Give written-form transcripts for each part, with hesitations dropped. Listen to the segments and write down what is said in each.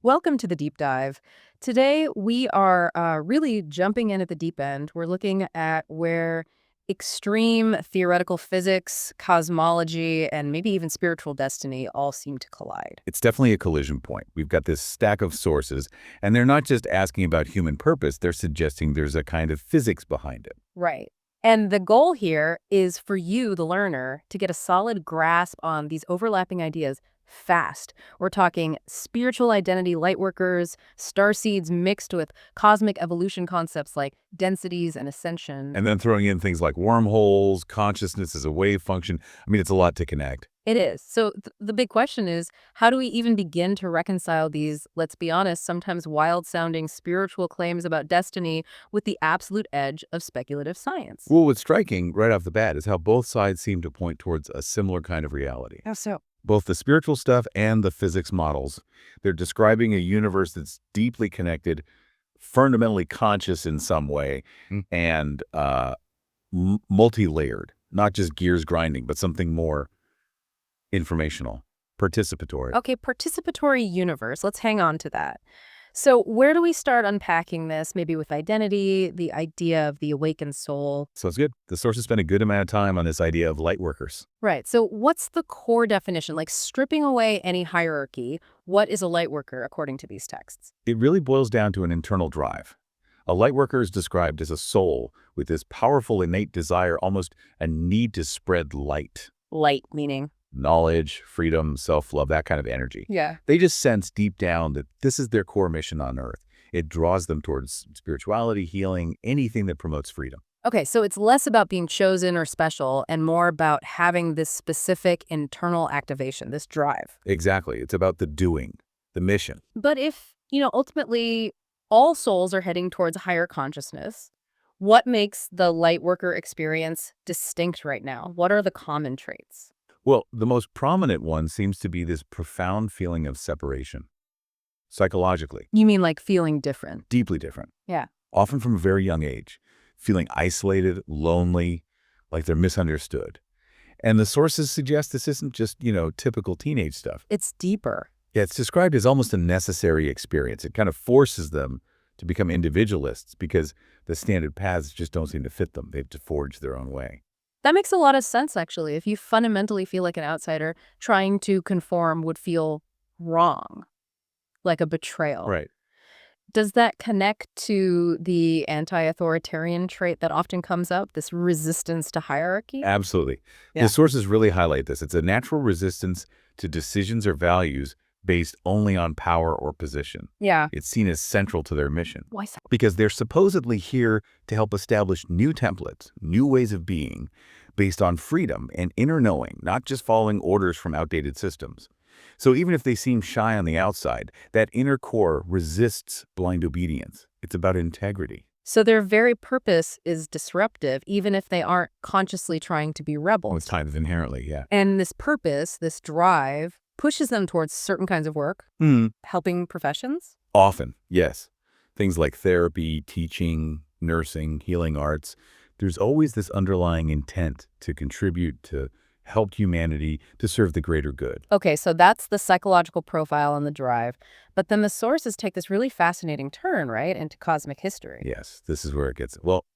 Welcome to the deep dive. Today, we are really jumping in at the deep end. We're looking at where extreme theoretical physics, cosmology, and maybe even spiritual destiny all seem to collide. It's definitely a collision point. We've got this stack of sources, and they're not just asking about human purpose, they're suggesting there's a kind of physics behind it. Right. And the goal here is for you, the learner, to get a solid grasp on these overlapping ideas fast. We're talking spiritual identity lightworkers, starseeds mixed with cosmic evolution concepts like densities and ascension. And then throwing in things like wormholes, consciousness as a wave function. I mean, it's a lot to connect. It is. So the big question is, how do we even begin to reconcile these, let's be honest, sometimes wild-sounding spiritual claims about destiny with the absolute edge of speculative science? Well, what's striking right off the bat is how both sides seem to point towards a similar kind of reality. How so? Both the spiritual stuff and the physics models, they're describing a universe that's deeply connected, fundamentally conscious in some way, and multi-layered, not just gears grinding, but something more informational, participatory. Okay, participatory universe. Let's hang on to that. So where do we start unpacking this? Maybe with identity, the idea of the awakened soul. So it's good. The sources spend a good amount of time on this idea of light workers. Right. So what's the core definition? Like stripping away any hierarchy, what is a light worker according to these texts? It really boils down to an internal drive. A light worker is described as a soul with this powerful innate desire, almost a need to spread light. Light meaning? Knowledge, freedom, self-love, that kind of energy. Yeah. They just sense deep down that this is their core mission on Earth. It draws them towards spirituality, healing, anything that promotes freedom. Okay, so it's less about being chosen or special and more about having this specific internal activation, this drive. Exactly. It's about the doing, the mission. But if, ultimately all souls are heading towards higher consciousness, what makes the light worker experience distinct right now? What are the common traits? Well, the most prominent one seems to be this profound feeling of separation. Psychologically, You mean like feeling different? deeply different. Yeah. Often from a very young age, feeling isolated, lonely, like they're misunderstood. And the sources suggest this isn't just, typical teenage stuff. It's deeper. Yeah, it's described as almost a necessary experience. It kind of forces them to become individualists because the standard paths just don't seem to fit them. They have to forge their own way. That makes a lot of sense, actually. If you fundamentally feel like an outsider, trying to conform would feel wrong, like a betrayal. Right. Does that connect to the anti-authoritarian trait that often comes up, this resistance to hierarchy? Absolutely. Yeah. The sources really highlight this. It's a natural resistance to decisions or values based only on power or position. Yeah. It's seen as central to their mission Why so? because they're supposedly here to help establish new templates, new ways of being based on freedom and inner knowing, not just following orders from outdated systems. So even if they seem shy on the outside, that inner core resists blind obedience. It's about integrity. So their very purpose is disruptive, even if they aren't consciously trying to be rebels. Well, it's kind of inherently, yeah. And this purpose, this drive, pushes them towards certain kinds of work, helping professions? Often, yes. Things like therapy, teaching, nursing, healing arts. There's always this underlying intent to contribute, to help humanity, to serve the greater good. Okay, so that's the psychological profile and the drive. But then the sources take this really fascinating turn, right, into cosmic history. Yes, this is where it gets, well,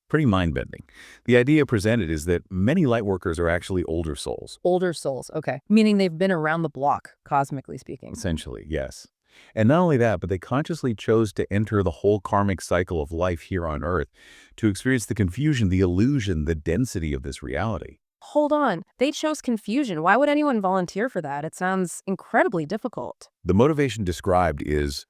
pretty mind-bending. The idea presented is that many lightworkers are actually older souls. Older souls, okay. Meaning they've been around the block, cosmically speaking. Essentially, yes. And not only that, but they consciously chose to enter the whole karmic cycle of life here on Earth to experience the confusion, the illusion, the density of this reality. Hold on. They chose confusion. Why would anyone volunteer for that? It sounds incredibly difficult. The motivation described is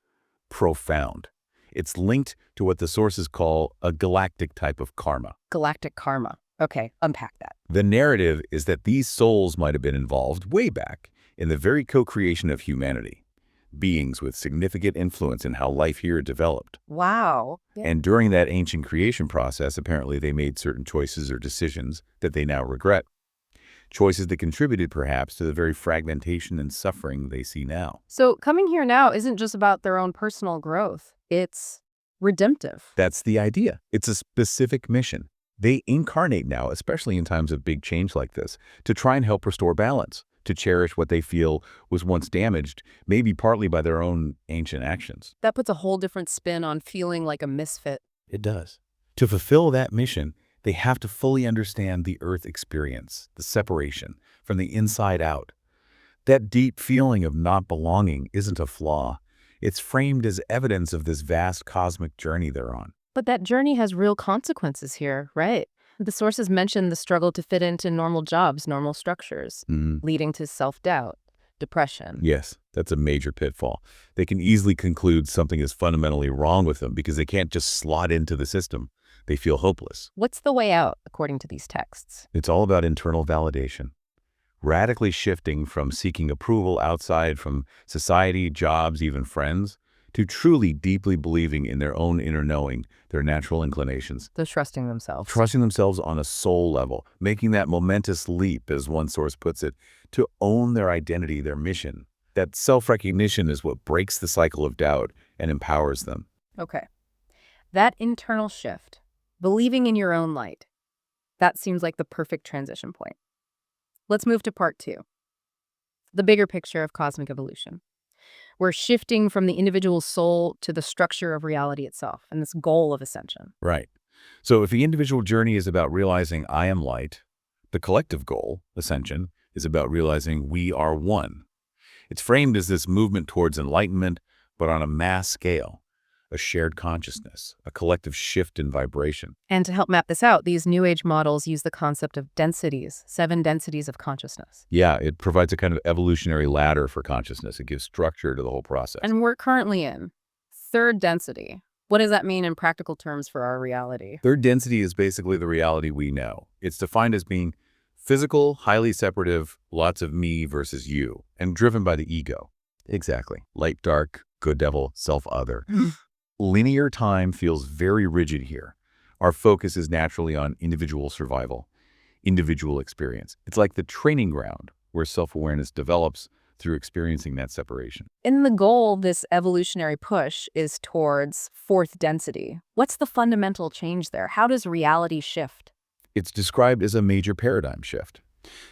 profound. It's linked to what the sources call a galactic type of karma. Galactic karma. Okay, unpack that. The narrative is that these souls might have been involved way back in the very co-creation of humanity, beings with significant influence in how life here developed. Wow. Yeah. And during that ancient creation process, apparently they made certain choices or decisions that they now regret. Choices that contributed perhaps to the very fragmentation and suffering they see now. So coming here now isn't just about their own personal growth. It's redemptive. That's the idea. It's a specific mission. They incarnate now, especially in times of big change like this, to try and help restore balance, to cherish what they feel was once damaged, maybe partly by their own ancient actions. That puts a whole different spin on feeling like a misfit. It does. To fulfill that mission, they have to fully understand the Earth experience, the separation, from the inside out. That deep feeling of not belonging isn't a flaw. It's framed as evidence of this vast cosmic journey they're on. But that journey has real consequences here, right? The sources mention the struggle to fit into normal jobs, normal structures, leading to self-doubt, depression. Yes, that's a major pitfall. They can easily conclude something is fundamentally wrong with them because they can't just slot into the system. They feel hopeless. What's the way out, according to these texts? It's all about internal validation. Radically shifting from seeking approval outside from society, jobs, even friends, to truly deeply believing in their own inner knowing, their natural inclinations. They're trusting themselves. Trusting themselves on a soul level, making that momentous leap, as one source puts it, to own their identity, their mission. That self-recognition is what breaks the cycle of doubt and empowers them. Okay. That internal shift, believing in your own light, that seems like the perfect transition point. Let's move to part 2. The bigger picture of cosmic evolution. We're shifting from the individual soul to the structure of reality itself and this goal of ascension. Right. So if the individual journey is about realizing I am light, the collective goal, ascension, is about realizing we are one. It's framed as this movement towards enlightenment, but on a mass scale, a shared consciousness, a collective shift in vibration. And to help map this out, these New Age models use the concept of densities, 7 densities of consciousness. Yeah, it provides a kind of evolutionary ladder for consciousness. It gives structure to the whole process. And we're currently in 3rd density. What does that mean in practical terms for our reality? 3rd density is basically the reality we know. It's defined as being physical, highly separative, lots of me versus you, and driven by the ego. Exactly. Light, dark, good devil, self-other. Linear time feels very rigid here. Our focus is naturally on individual survival, individual experience. It's like the training ground where self-awareness develops through experiencing that separation. In the goal, this evolutionary push is towards 4th density. What's the fundamental change there? How does reality shift? It's described as a major paradigm shift.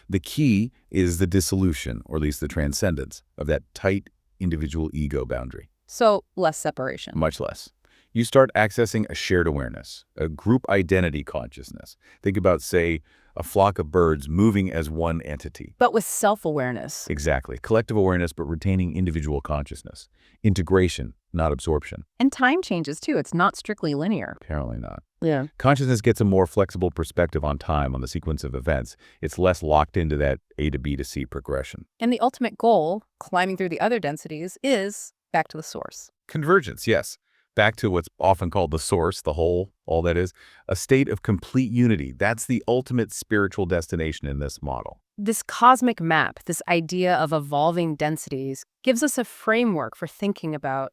The key is the dissolution, or at least the transcendence, of that tight individual ego boundary. So, less separation. Much less. You start accessing a shared awareness, a group identity consciousness. Think about, say, a flock of birds moving as one entity. But with self-awareness. Exactly. Collective awareness, but retaining individual consciousness. Integration, not absorption. And time changes, too. It's not strictly linear. Apparently not. Yeah. Consciousness gets a more flexible perspective on time, on the sequence of events. It's less locked into that A to B to C progression. And the ultimate goal, climbing through the other densities, is back to the source. Convergence, yes. Back to what's often called the source, the whole, all that is, a state of complete unity. That's the ultimate spiritual destination in this model. This cosmic map, this idea of evolving densities, gives us a framework for thinking about,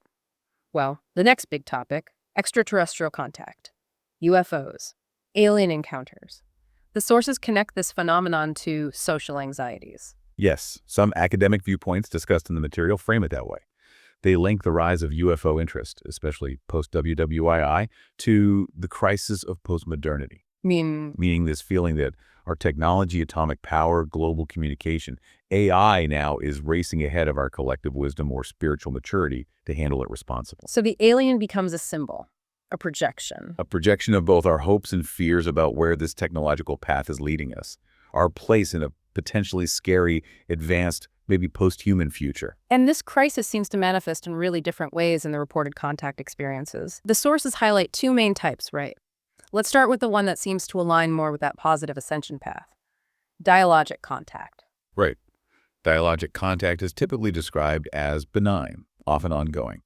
well, the next big topic, extraterrestrial contact, UFOs, alien encounters. The sources connect this phenomenon to social anxieties. Yes, some academic viewpoints discussed in the material frame it that way. They link the rise of UFO interest, especially post-WWII, to the crisis of postmodernity. Meaning this feeling that our technology, atomic power, global communication, AI now is racing ahead of our collective wisdom or spiritual maturity to handle it responsibly. So the alien becomes a symbol, a projection. A projection of both our hopes and fears about where this technological path is leading us, our place in a potentially scary, advanced, maybe post-human future. And this crisis seems to manifest in really different ways in the reported contact experiences. The sources highlight 2 main types, right? Let's start with the one that seems to align more with that positive ascension path. Dialogic contact. Right. Dialogic contact is typically described as benign, often ongoing.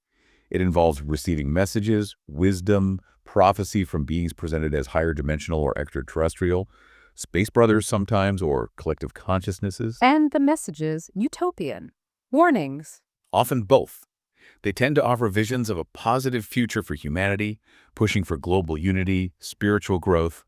It involves receiving messages, wisdom, prophecy from beings presented as higher dimensional or extraterrestrial, space brothers sometimes, or collective consciousnesses. And the messages, utopian. Warnings. Often both. They tend to offer visions of a positive future for humanity, pushing for global unity, spiritual growth,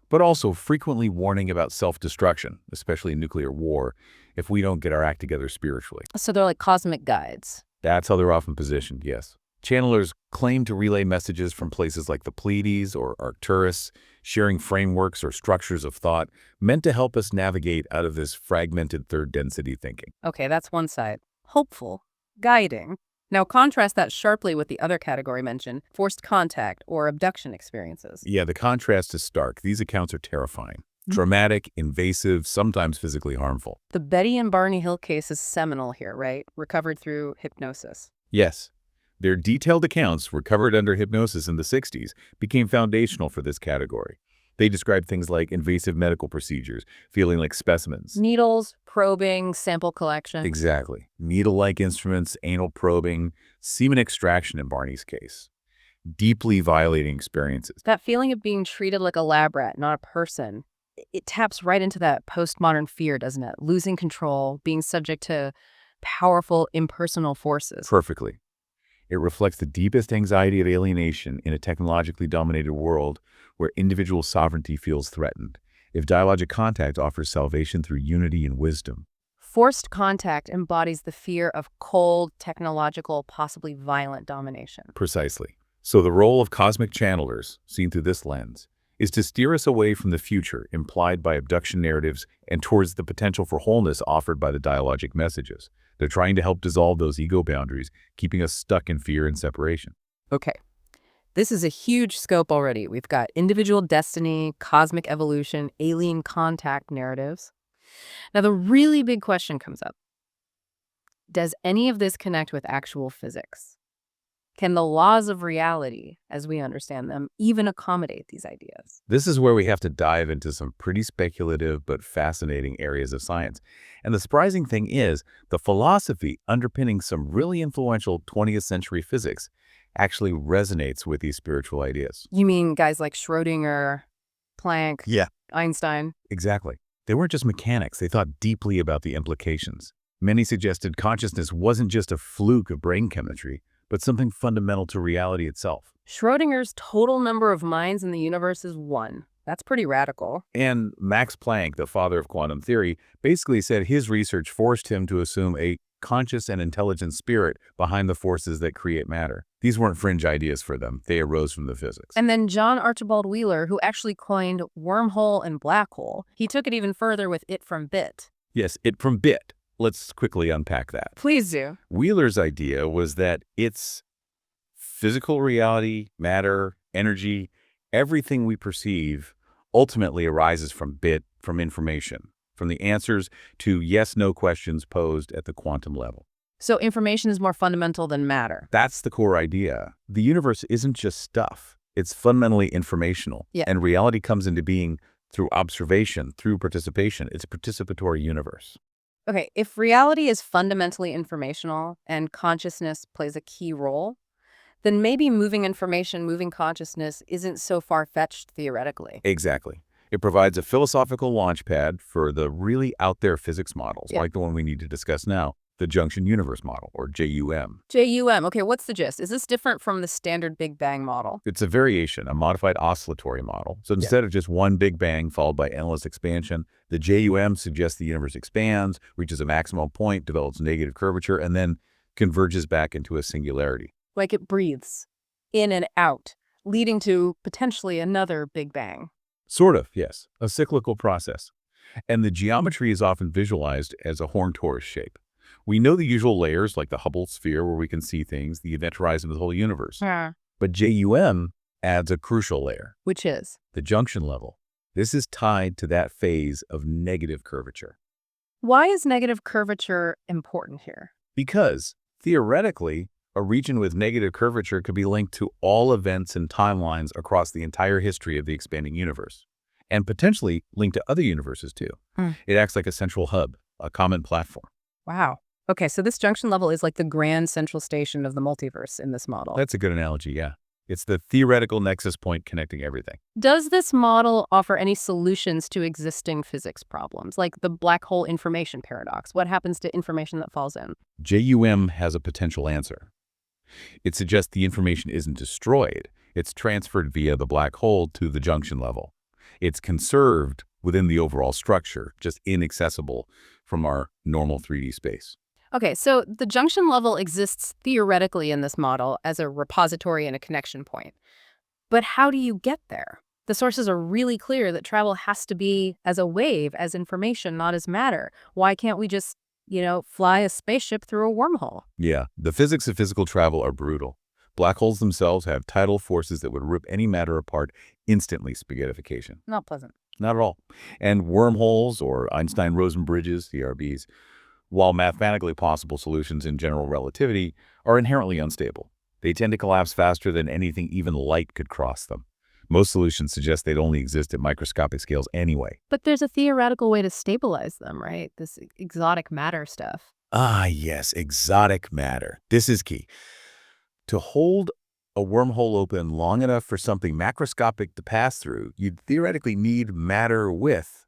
but also frequently warning about self-destruction, especially nuclear war, if we don't get our act together spiritually. So they're like cosmic guides. That's how they're often positioned, yes. Channelers claim to relay messages from places like the Pleiades or Arcturus, sharing frameworks or structures of thought meant to help us navigate out of this fragmented third-density thinking. Okay, that's one side. Hopeful, guiding. Now contrast that sharply with the other category mentioned, forced contact or abduction experiences. Yeah, the contrast is stark. These accounts are terrifying. Dramatic, invasive, sometimes physically harmful. The Betty and Barney Hill case is seminal here, right? Recovered through hypnosis. Yes, their detailed accounts, recovered under hypnosis in the 60s, became foundational for this category. They described things like invasive medical procedures, feeling like specimens. Needles, probing, sample collection. Exactly. Needle-like instruments, anal probing, semen extraction in Barney's case. Deeply violating experiences. That feeling of being treated like a lab rat, not a person, it taps right into that postmodern fear, doesn't it? Losing control, being subject to powerful, impersonal forces. Perfectly. It reflects the deepest anxiety of alienation in a technologically dominated world where individual sovereignty feels threatened. If dialogic contact offers salvation through unity and wisdom. Forced contact embodies the fear of cold, technological, possibly violent domination. Precisely. So the role of cosmic channelers, seen through this lens, is to steer us away from the future implied by abduction narratives and towards the potential for wholeness offered by the dialogic messages. They're trying to help dissolve those ego boundaries, keeping us stuck in fear and separation. Okay. This is a huge scope already. We've got individual destiny, cosmic evolution, alien contact narratives. Now, the really big question comes up. Does any of this connect with actual physics? Can the laws of reality, as we understand them, even accommodate these ideas? This is where we have to dive into some pretty speculative but fascinating areas of science. And the surprising thing is, the philosophy underpinning some really influential 20th century physics actually resonates with these spiritual ideas. You mean guys like Schrödinger, Planck, Yeah, Einstein? exactly. They weren't just mechanics, they thought deeply about the implications. Many suggested consciousness wasn't just a fluke of brain chemistry, but something fundamental to reality itself. Schrödinger's total number of minds in the universe is 1. That's pretty radical. And Max Planck, the father of quantum theory, basically said his research forced him to assume a conscious and intelligent spirit behind the forces that create matter. These weren't fringe ideas for them. They arose from the physics. And then John Archibald Wheeler, who actually coined wormhole and black hole, he took it even further with it from bit. Yes, it from bit. Let's quickly unpack that. Please do. Wheeler's idea was that it's physical reality, matter, energy, everything we perceive ultimately arises from bit, from information, from the answers to yes-no questions posed at the quantum level. So information is more fundamental than matter. That's the core idea. The universe isn't just stuff. It's fundamentally informational. Yeah. And reality comes into being through observation, through participation. It's a participatory universe. Okay, if reality is fundamentally informational and consciousness plays a key role, then maybe moving information, moving consciousness isn't so far-fetched theoretically. Exactly. It provides a philosophical launchpad for the really out-there physics models, like the one we need to discuss now, the junction universe model, or JUM. JUM, okay, what's the gist? Is this different from the standard Big Bang model? It's a variation, a modified oscillatory model. So instead of just one Big Bang followed by endless expansion, the JUM suggests the universe expands, reaches a maximum point, develops negative curvature, and then converges back into a singularity. Like it breathes in and out, leading to potentially another Big Bang. Sort of, yes. A cyclical process. And the geometry is often visualized as a horn torus shape. We know the usual layers, like the Hubble sphere where we can see things, the event horizon of the whole universe. But JUM adds a crucial layer. Which is? The junction level. This is tied to that phase of negative curvature. Why is negative curvature important here? Because, theoretically, a region with negative curvature could be linked to all events and timelines across the entire history of the expanding universe, and potentially linked to other universes too. It acts like a central hub, a common platform. Wow. Okay, so this junction level is like the grand central station of the multiverse in this model. That's a good analogy, yeah. It's the theoretical nexus point connecting everything. Does this model offer any solutions to existing physics problems, like the black hole information paradox? What happens to information that falls in? JUM has a potential answer. It suggests the information isn't destroyed. It's transferred via the black hole to the junction level. It's conserved within the overall structure, just inaccessible from our normal 3D space. Okay, so the junction level exists theoretically in this model as a repository and a connection point. But how do you get there? The sources are really clear that travel has to be as a wave, as information, not as matter. Why can't we just, fly a spaceship through a wormhole? Yeah, the physics of physical travel are brutal. Black holes themselves have tidal forces that would rip any matter apart instantly, spaghettification. Not pleasant. Not at all. And wormholes, or Einstein-Rosen bridges, ERBs, while mathematically possible solutions in general relativity, are inherently unstable. They tend to collapse faster than anything even light could cross them. Most solutions suggest they'd only exist at microscopic scales anyway. But there's a theoretical way to stabilize them, right? This exotic matter stuff. Ah, yes, exotic matter. This is key. To hold a wormhole open long enough for something macroscopic to pass through, you'd theoretically need matter with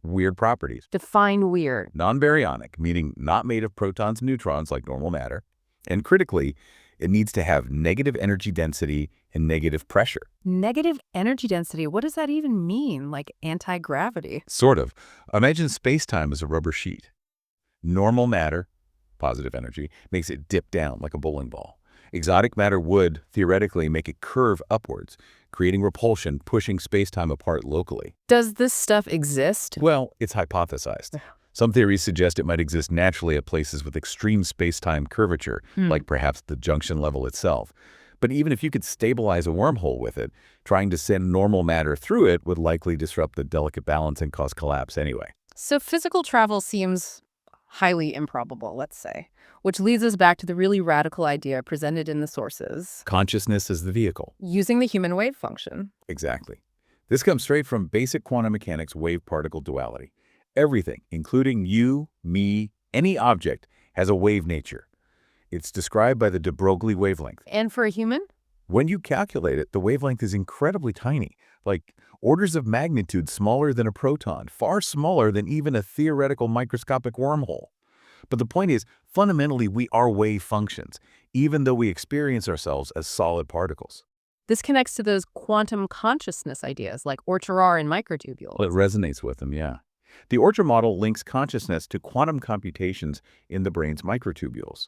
weird properties. Define weird. Non-baryonic, meaning not made of protons and neutrons like normal matter. And critically, it needs to have negative energy density and negative pressure. Negative energy density, what does that even mean? Like anti-gravity? Sort of. Imagine space-time as a rubber sheet. Normal matter, positive energy, makes it dip down like a bowling ball. Exotic matter would, theoretically, make it curve upwards, creating repulsion, pushing space-time apart locally. Does this stuff exist? Well, it's hypothesized. Some theories suggest it might exist naturally at places with extreme space-time curvature, like perhaps the junction level itself. But even if you could stabilize a wormhole with it, trying to send normal matter through it would likely disrupt the delicate balance and cause collapse anyway. So physical travel seems highly improbable, let's say, which leads us back to the really radical idea presented in the sources. Consciousness is the vehicle. Using the human wave function. Exactly. This comes straight from basic quantum mechanics wave-particle duality. Everything, including you, me, any object, has a wave nature. It's described by the de Broglie wavelength. And for a human? When you calculate it, the wavelength is incredibly tiny, like orders of magnitude smaller than a proton, far smaller than even a theoretical microscopic wormhole. But the point is, fundamentally, we are wave functions, even though we experience ourselves as solid particles. This connects to those quantum consciousness ideas like Orcherar and microtubules. Well, it resonates with them, yeah. The Orcher model links consciousness to quantum computations in the brain's microtubules.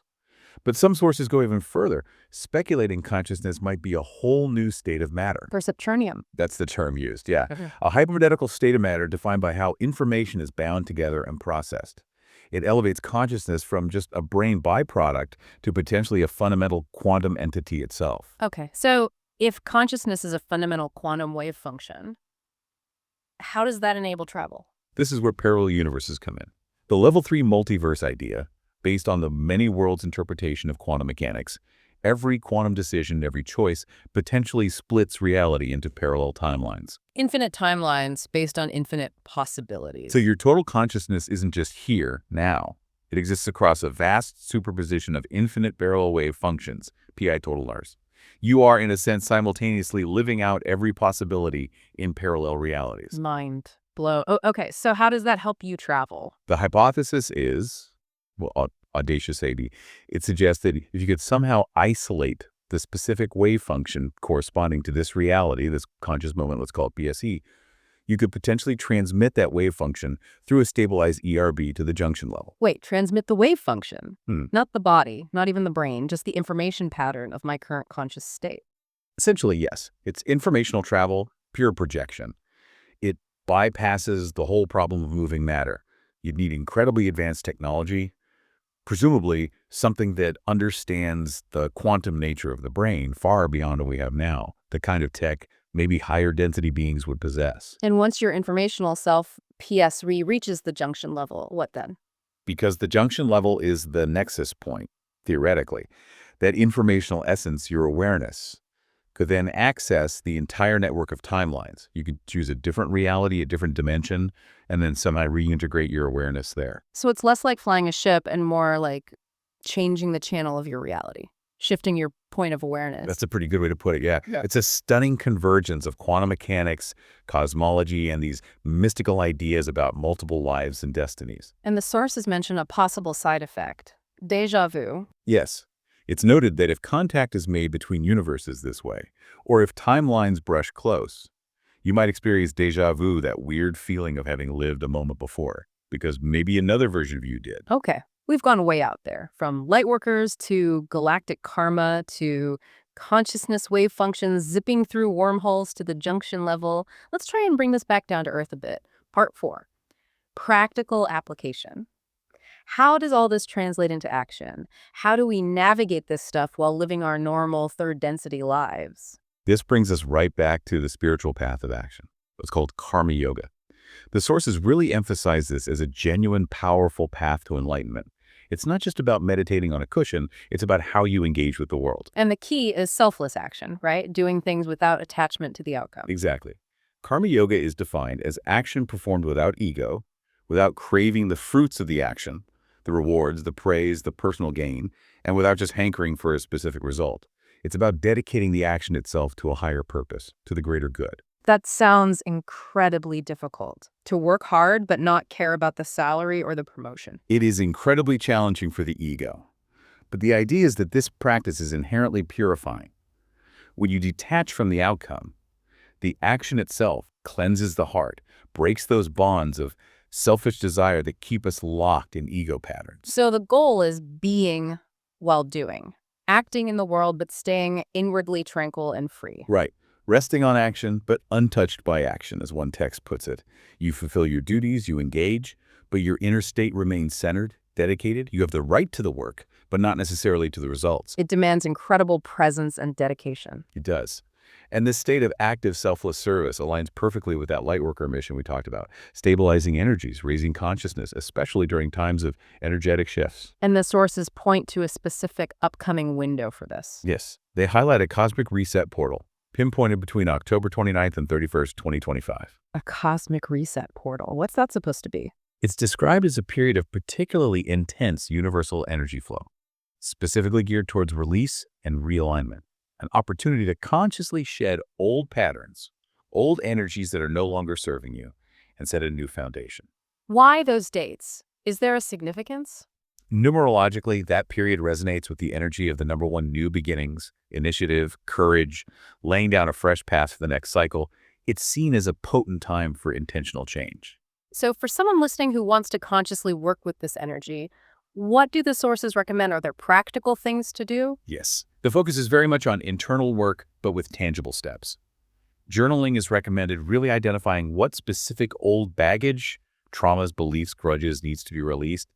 But some sources go even further, speculating consciousness might be a whole new state of matter. Perceptronium. That's the term used, yeah. A hypothetical state of matter defined by how information is bound together and processed. It elevates consciousness from just a brain byproduct to potentially a fundamental quantum entity itself. Okay, so if consciousness is a fundamental quantum wave function, how does that enable travel? This is where parallel universes come in. The level 3 multiverse idea, based on the many worlds interpretation of quantum mechanics, every quantum decision, every choice, potentially splits reality into parallel timelines. Infinite timelines based on infinite possibilities. So your total consciousness isn't just here, now. It exists across a vast superposition of infinite parallel wave functions, pi total Rs. You are, in a sense, simultaneously living out every possibility in parallel realities. Mind blow. Oh, okay, so how does that help you travel? The hypothesis is, well, audacious AD, it suggests that if you could somehow isolate the specific wave function corresponding to this reality, this conscious moment, let's call it PSE, you could potentially transmit that wave function through a stabilized ERB to the junction level. Wait, transmit the wave function, not the body, not even the brain, just the information pattern of my current conscious state. Essentially, yes. It's informational travel, pure projection. It bypasses the whole problem of moving matter. You'd need incredibly advanced technology, presumably something that understands the quantum nature of the brain far beyond what we have now, the kind of tech maybe higher density beings would possess. And once your informational self, PSRE, reaches the junction level, what then? Because the junction level is the nexus point, theoretically. That informational essence, your awareness, could then access the entire network of timelines. You could choose a different reality, a different dimension, and then somehow reintegrate your awareness there. So it's less like flying a ship and more like changing the channel of your reality, shifting your point of awareness. That's a pretty good way to put it, yeah. It's a stunning convergence of quantum mechanics, cosmology, and these mystical ideas about multiple lives and destinies. And the sources mention a possible side effect, déjà vu. Yes. It's noted that if contact is made between universes this way, or if timelines brush close, you might experience déjà vu, that weird feeling of having lived a moment before, because maybe another version of you did. Okay. We've gone way out there, from lightworkers to galactic karma to consciousness wave functions zipping through wormholes to the junction level. Let's try and bring this back down to earth a bit. Part 4, practical application. How does all this translate into action? How do we navigate this stuff while living our normal third density lives? This brings us right back to the spiritual path of action. It's called karma yoga. The sources really emphasize this as a genuine, powerful path to enlightenment. It's not just about meditating on a cushion, it's about how you engage with the world. And the key is selfless action, right? Doing things without attachment to the outcome. Exactly. Karma yoga is defined as action performed without ego, without craving the fruits of the action, the rewards, the praise, the personal gain, and without just hankering for a specific result. It's about dedicating the action itself to a higher purpose, to the greater good. That sounds incredibly difficult. To work hard but not care about the salary or the promotion. It is incredibly challenging for the ego. But the idea is that this practice is inherently purifying. When you detach from the outcome, the action itself cleanses the heart, breaks those bonds of selfish desire that keep us locked in ego patterns. So the goal is being while doing. Acting in the world but staying inwardly tranquil and free. Right. Resting on action, but untouched by action, as one text puts it. You fulfill your duties, you engage, but your inner state remains centered, dedicated. You have the right to the work, but not necessarily to the results. It demands incredible presence and dedication. It does. And this state of active, selfless service aligns perfectly with that lightworker mission we talked about, stabilizing energies, raising consciousness, especially during times of energetic shifts. And the sources point to a specific upcoming window for this. Yes, they highlight a cosmic reset portal, pinpointed between October 29th and 31st, 2025. A cosmic reset portal. What's that supposed to be? It's described as a period of particularly intense universal energy flow, specifically geared towards release and realignment, an opportunity to consciously shed old patterns, old energies that are no longer serving you, and set a new foundation. Why those dates? Is there a significance? Numerologically, that period resonates with the energy of the number one new beginnings, initiative, courage, laying down a fresh path for the next cycle. It's seen as a potent time for intentional change. So for someone listening who wants to consciously work with this energy, what do the sources recommend? Are there practical things to do? Yes. The focus is very much on internal work, but with tangible steps. Journaling is recommended, really identifying what specific old baggage, traumas, beliefs, grudges needs to be released,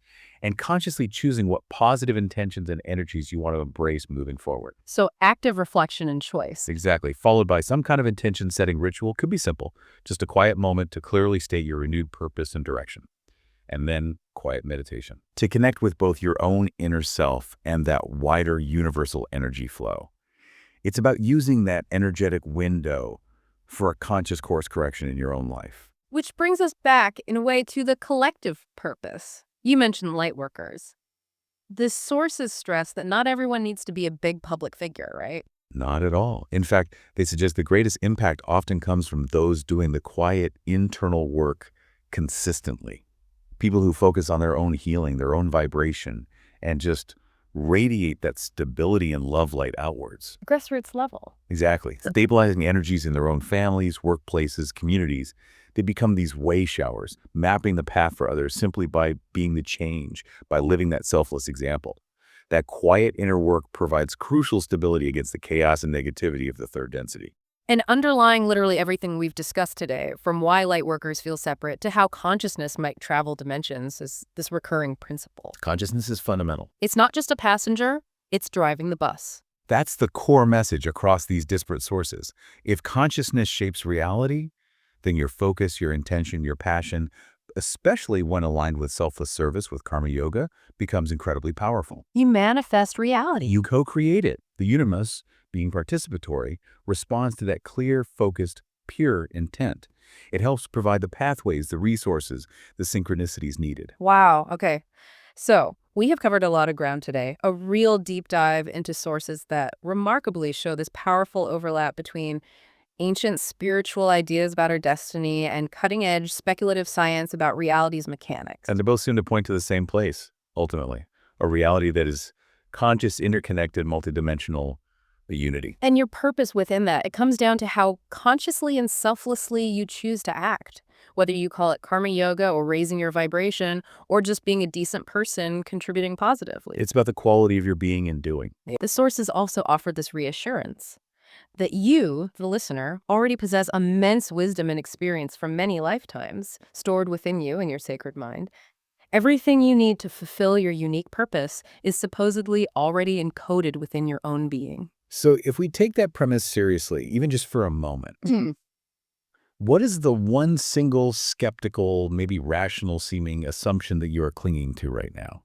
and consciously choosing what positive intentions and energies you want to embrace moving forward. So active reflection and choice. Exactly. Followed by some kind of intention-setting ritual. Could be simple, just a quiet moment to clearly state your renewed purpose and direction. And then quiet meditation to connect with both your own inner self and that wider universal energy flow. It's about using that energetic window for a conscious course correction in your own life. Which brings us back, in a way, to the collective purpose. You mentioned lightworkers. The sources stress that not everyone needs to be a big public figure, right? Not at all. In fact, they suggest the greatest impact often comes from those doing the quiet internal work consistently. People who focus on their own healing, their own vibration, and just radiate that stability and love light outwards. Grassroots level. Exactly. Stabilizing energies in their own families, workplaces, communities. They become these way showers, mapping the path for others simply by being the change, by living that selfless example. That quiet inner work provides crucial stability against the chaos and negativity of the third density. And underlying literally everything we've discussed today, from why lightworkers feel separate to how consciousness might travel dimensions, is this recurring principle. Consciousness is fundamental. It's not just a passenger, it's driving the bus. That's the core message across these disparate sources. If consciousness shapes reality, then your focus, your intention, your passion, especially when aligned with selfless service with karma yoga, becomes incredibly powerful. You manifest reality. You co-create it. The universe, being participatory, responds to that clear, focused, pure intent. It helps provide the pathways, the resources, the synchronicities needed. Wow. Okay. So we have covered a lot of ground today, a real deep dive into sources that remarkably show this powerful overlap between ancient spiritual ideas about our destiny and cutting-edge speculative science about reality's mechanics. And they both seem to point to the same place, ultimately. A reality that is conscious, interconnected, multidimensional, a unity. And your purpose within that, it comes down to how consciously and selflessly you choose to act. Whether you call it karma yoga or raising your vibration or just being a decent person contributing positively. It's about the quality of your being and doing. The sources also offer this reassurance that you, the listener, already possess immense wisdom and experience from many lifetimes stored within you in your sacred mind. Everything you need to fulfill your unique purpose is supposedly already encoded within your own being. So if we take that premise seriously, even just for a moment, Hmm. what is the one single skeptical, maybe rational seeming assumption that you are clinging to right now?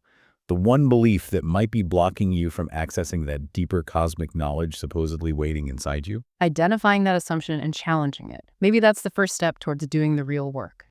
The one belief that might be blocking you from accessing that deeper cosmic knowledge supposedly waiting inside you? Identifying that assumption and challenging it. Maybe that's the first step towards doing the real work.